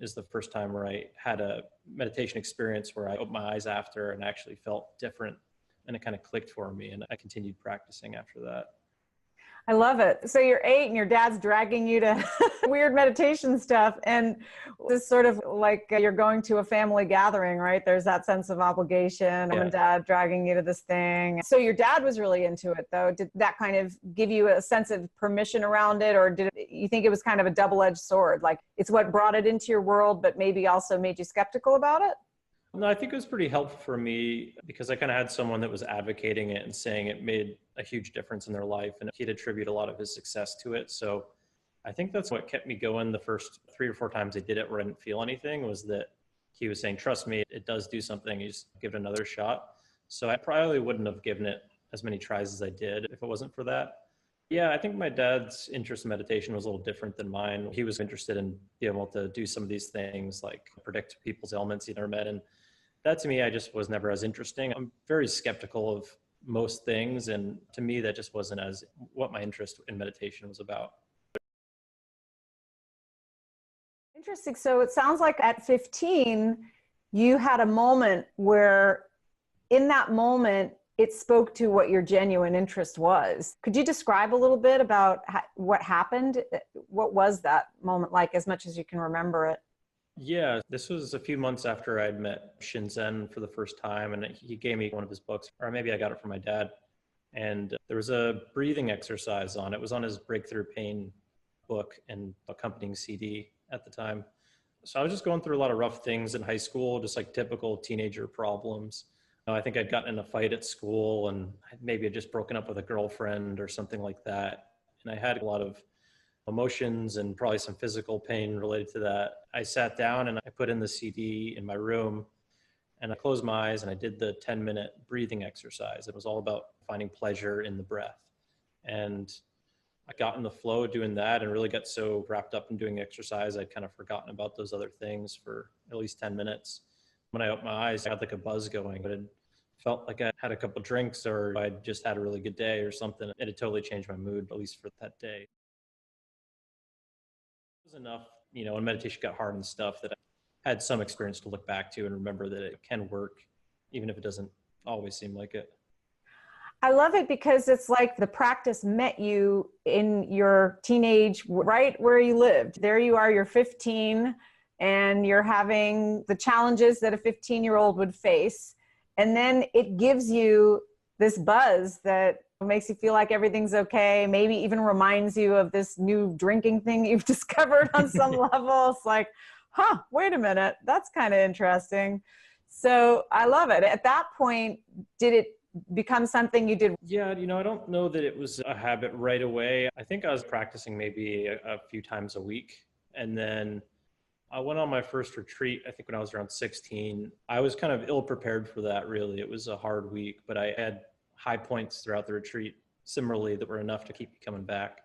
is the first time where I had a meditation experience where I opened my eyes after and actually felt different, and it kind of clicked for me, and I continued practicing after that. I love it. So you're 8 and your dad's dragging you to weird meditation stuff. And this sort of like you're going to a family gathering, right? There's that sense of obligation. Mom and dad dragging you to this thing. So your dad was really into it though. Did that kind of give you a sense of permission around it? Or did you think it was kind of a double-edged sword? Like it's what brought it into your world, but maybe also made you skeptical about it? No, I think it was pretty helpful for me because I kind of had someone that was advocating it and saying it made a huge difference in their life, and he'd attribute a lot of his success to it. So I think that's what kept me going the first 3 or 4 times I did it where I didn't feel anything, was that he was saying, trust me, it does do something. You just give it another shot. So I probably wouldn't have given it as many tries as I did if it wasn't for that. Yeah, I think my dad's interest in meditation was a little different than mine. He was interested in being able to do some of these things like predict people's ailments he'd never met. And that to me, I just was never as interesting. I'm very skeptical of most things. And to me, that just wasn't as what my interest in meditation was about. Interesting. So it sounds like at 15, you had a moment where in that moment, it spoke to what your genuine interest was. Could you describe a little bit about what happened? What was that moment like, as much as you can remember it? Yeah, this was a few months after I'd met Shinzen for the first time, and he gave me one of his books, or maybe I got it from my dad. And there was a breathing exercise on it. It was on his Breakthrough Pain book and accompanying CD at the time. So I was just going through a lot of rough things in high school, just like typical teenager problems. I think I'd gotten in a fight at school, and maybe I'd just broken up with a girlfriend or something like that. And I had a lot of emotions and probably some physical pain related to that. I sat down and I put in the CD in my room, and I closed my eyes and I did the 10-minute breathing exercise. It was all about finding pleasure in the breath. And I got in the flow doing that and really got so wrapped up in doing exercise, I'd kind of forgotten about those other things for at least 10 minutes. When I opened my eyes, I had like a buzz going, but it felt like I had a couple of drinks or I'd just had a really good day or something. It had totally changed my mood, at least for that day. It was enough, when meditation got hard and stuff, that I had some experience to look back to and remember that it can work, even if it doesn't always seem like it. I love it because it's like the practice met you in your teenage, right where you lived. There you are, you're 15 and you're having the challenges that a 15-year-old would face. And then it gives you this buzz that makes you feel like everything's okay, maybe even reminds you of this new drinking thing you've discovered on some level. It's like, wait a minute, that's kind of interesting. So I love it. At that point, did it become something you did? Yeah, I don't know that it was a habit right away. I think I was practicing maybe a few times a week. And then I went on my first retreat, I think when I was around 16. I was kind of ill prepared for that, really. It was a hard week, but I had high points throughout the retreat, similarly, that were enough to keep me coming back.